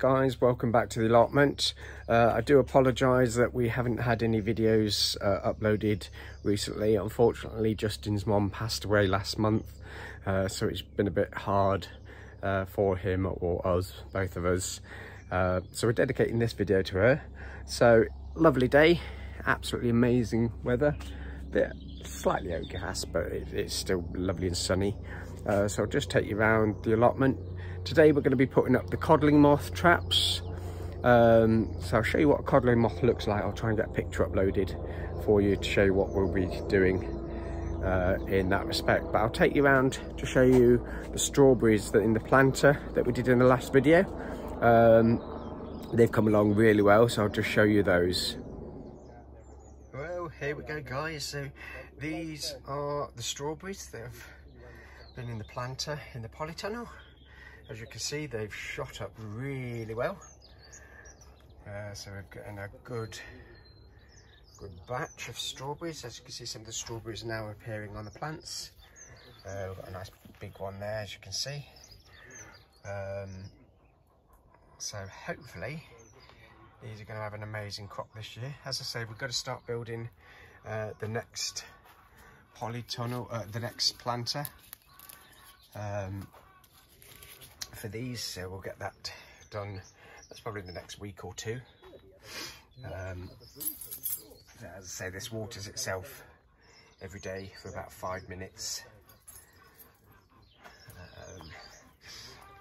guys, welcome back to the allotment. I do apologise that we haven't had any videos uploaded recently. Unfortunately, Justin's mom passed away last month, so it's been a bit hard for him or us, both of us. So we're dedicating this video to her. So lovely day, absolutely amazing weather, bit slightly overcast, but it's still lovely and sunny. So I'll just take you around the allotment. Today we're going to be putting up the Codling Moth Traps. So I'll show you what a codling moth looks like. I'll try and get a picture uploaded for you to show you what we'll be doing in that respect. But I'll take you around to show you the strawberries that in the planter that we did in the last video. They've come along really well, so I'll just show you those. Well, here we go guys. So these are the strawberries that have been in the planter in the polytunnel. As you can see, they've shot up really well. So we've got a good batch of strawberries. As you can see, some of the strawberries are now appearing on the plants. We've got a nice big one there, as you can see. So hopefully these are going to have an amazing crop this year. As I say, we've got to start building the next polytunnel, the next planter for these, so we'll get that done. That's probably the next week or two. As I say, this waters itself every day for about 5 minutes.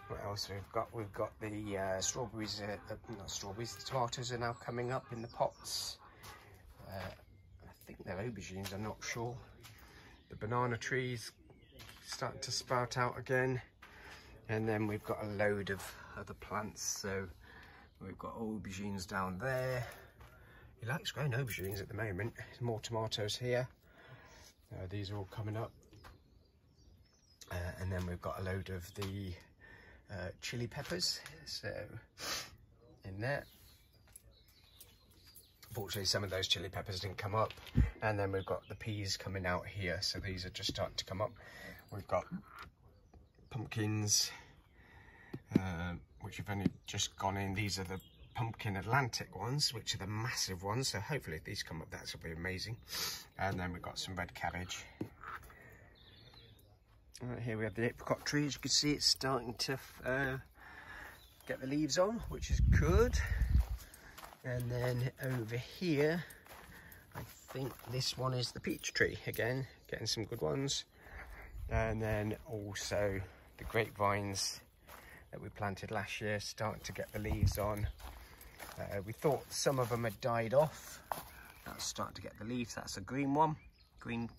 What else we've got? We've got the strawberries, not strawberries, the tomatoes are now coming up in the pots. I think they're aubergines, I'm not sure. The banana trees starting to sprout out again. And then we've got a load of other plants. So we've got aubergines down there. He likes growing aubergines at the moment. There's more tomatoes here. These are all coming up. And then we've got a load of the chili peppers. So in there. Unfortunately, some of those chili peppers didn't come up. And then we've got the peas coming out here. So these are just starting to come up. We've got pumpkins, which have only just gone in. These are the pumpkin Atlantic ones, which are the massive ones. So hopefully if these come up, that will be amazing. And then we've got some red cabbage. Right, here we have the apricot tree. As you can see, it's starting to get the leaves on, which is good. And then over here, I think this one is the peach tree again, getting some good ones. And then also the grapevines that we planted last year, starting to get the leaves on. We thought some of them had died off. That's starting to get the leaves. That's a green one, green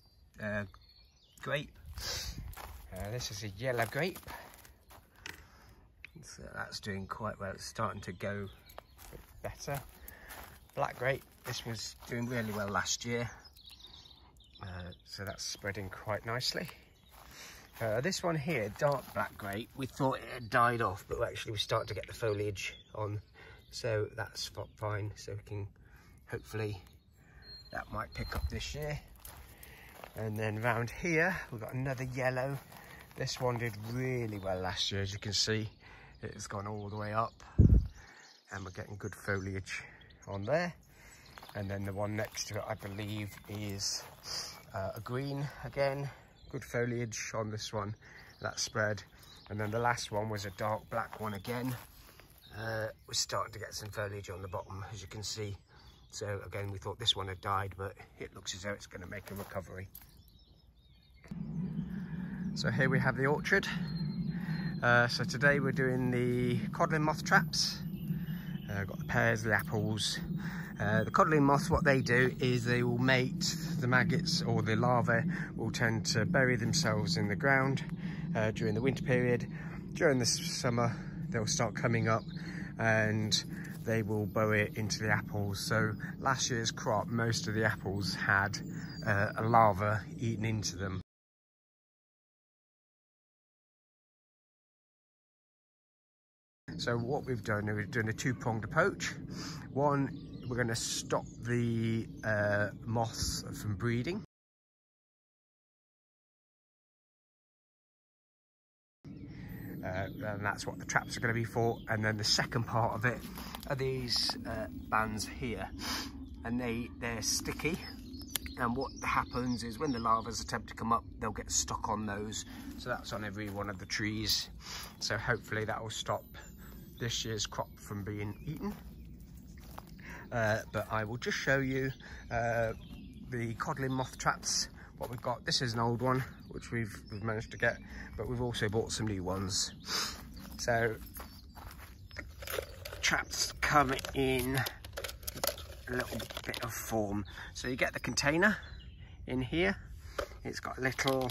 grape. This is a yellow grape. So that's doing quite well. It's starting to go a bit better. Black grape, this was doing really well last year. So that's spreading quite nicely. This one here, dark black grape, we thought it had died off, but actually we're starting to get the foliage on, so that's fine. So we can, hopefully, that might pick up this year. And then round here, we've got another yellow. This one did really well last year, as you can see. It's gone all the way up, and we're getting good foliage on there. And then the one next to it, I believe, is a green again. Good foliage on this one, that spread. And then the last one was a dark black one again. We're starting to get some foliage on the bottom, as you can see. So again, we thought this one had died, but it looks as though it's going to make a recovery. So here we have the orchard. So today we're doing the Codling Moth Traps. Got the pears, the apples. The codling moths, what they do is they will mate. The maggots or the larvae will tend to bury themselves in the ground during the winter period. During the summer, they'll start coming up and they will burrow it into the apples. So last year's crop, most of the apples had a larva eaten into them. So what we've done is we're doing a two-pronged approach. One, we're going to stop the moths from breeding. and that's what the traps are going to be for. And then the second part of it are these bands here, and they're sticky, and what happens is when the larvas attempt to come up, they'll get stuck on those. So that's on every one of the trees, so hopefully that will stop this year's crop from being eaten. But I will just show you the codling moth traps, what we've got. This is an old one which we've managed to get, but we've also bought some new ones. So traps come in a little bit of form. So you get the container in here, it's got a little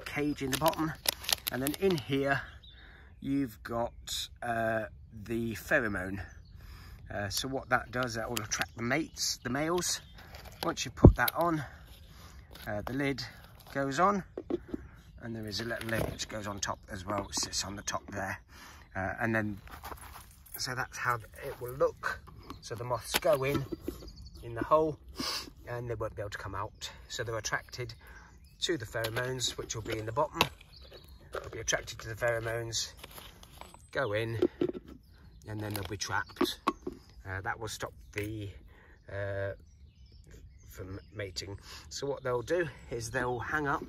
cage in the bottom, and then in here you've got the pheromone. So what that does, that will attract the mates, the males. Once you put that on, the lid goes on, and there is a little lid which goes on top as well, which sits on the top there. And then, so that's how it will look. So the moths go in the hole, and they won't be able to come out. So they're attracted to the pheromones, which will be in the bottom. They'll be attracted to the pheromones, go in, and then they'll be trapped. That will stop the from mating. So what they'll do is they'll hang up.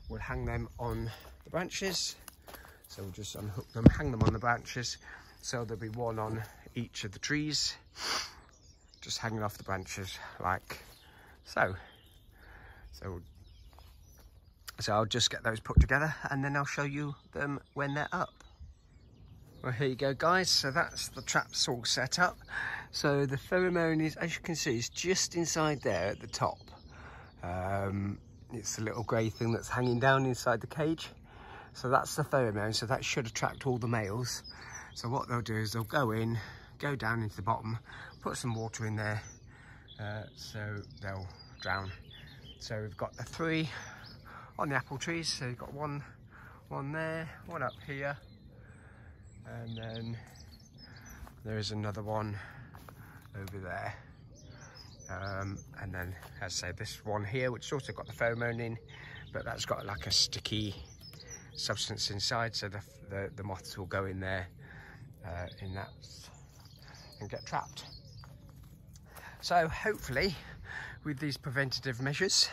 We'll hang them on the branches. So we'll just unhook them, hang them on the branches. So there'll be one on each of the trees, just hanging off the branches like so. So I'll just get those put together, and then I'll show you them when they're up. Well, here you go, guys. So that's the traps all set up. So the pheromone is, as you can see, is just inside there at the top. It's a little grey thing that's hanging down inside the cage. So that's the pheromone. So that should attract all the males. So what they'll do is they'll go in, go down into the bottom, put some water in there, so they'll drown. So we've got the 3 on the apple trees. So you've got one there, one up here, and then there is another one over there. And then, as I say, this one here, which also got the pheromone in, but that's got like a sticky substance inside, so the moths will go in there in that and get trapped. So hopefully with these preventative measures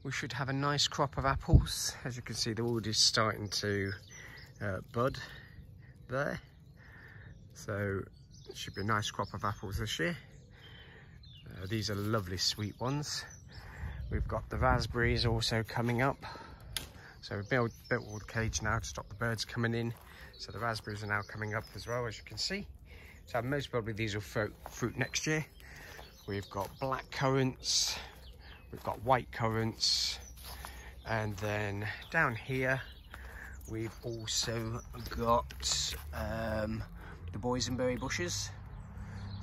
we should have a nice crop of apples. As you can see, they're already starting to bud there, so it should be a nice crop of apples this year. These are lovely sweet ones. We've got the raspberries also coming up, so we've built all the cage now to stop the birds coming in. So the raspberries are now coming up as well, as you can see. So most probably these will fruit next year. We've got black currants, we've got white currants, and then down here we've also got the boysenberry bushes.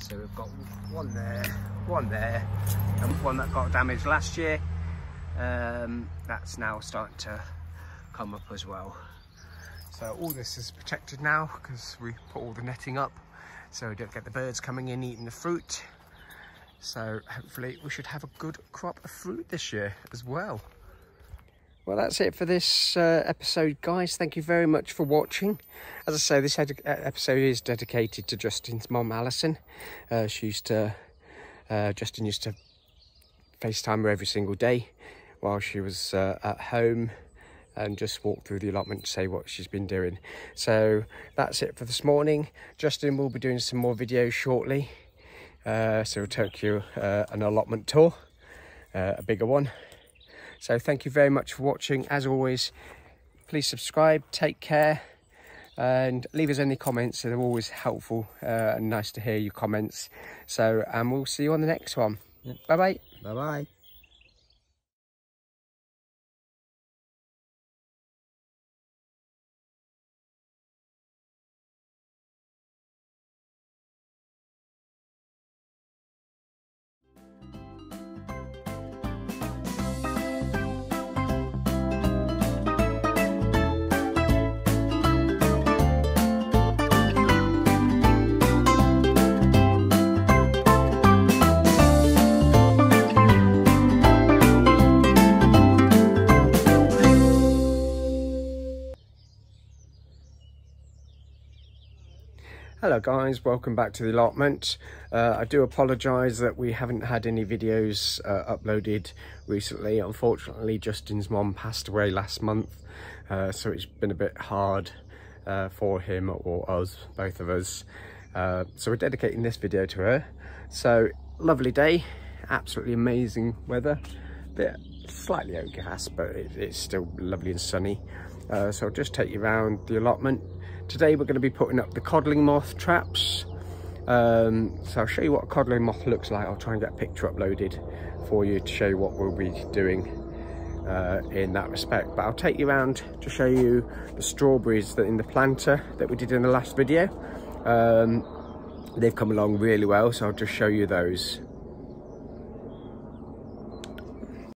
So we've got one there, and one that got damaged last year. That's now starting to come up as well. So all this is protected now because we put all the netting up, so we don't get the birds coming in eating the fruit. So hopefully we should have a good crop of fruit this year as well. Well, that's it for this episode, guys. Thank you very much for watching. As I say, this episode is dedicated to Justin's mum, Alison. Justin used to FaceTime her every single day while she was at home, and just walk through the allotment to say what she's been doing. So that's it for this morning. Justin will be doing some more videos shortly. So we'll take you an allotment tour, a bigger one. So thank you very much for watching. As always, please subscribe, take care, and leave us any comments. They're always helpful and nice to hear your comments. So we'll see you on the next one. Bye-bye. Bye-bye. Hello guys, welcome back to the allotment. I do apologise that we haven't had any videos uploaded recently. Unfortunately, Justin's mom passed away last month, so it's been a bit hard for him or us, both of us. So we're dedicating this video to her. So, lovely day, absolutely amazing weather. Bit slightly overcast, but it's still lovely and sunny. So I'll just take you around the allotment. Today we're going to be putting up the Codling Moth Traps. So I'll show you what a codling moth looks like. I'll try and get a picture uploaded for you to show you what we'll be doing in that respect. But I'll take you around to show you the strawberries that in the planter that we did in the last video. They've come along really well, so I'll just show you those.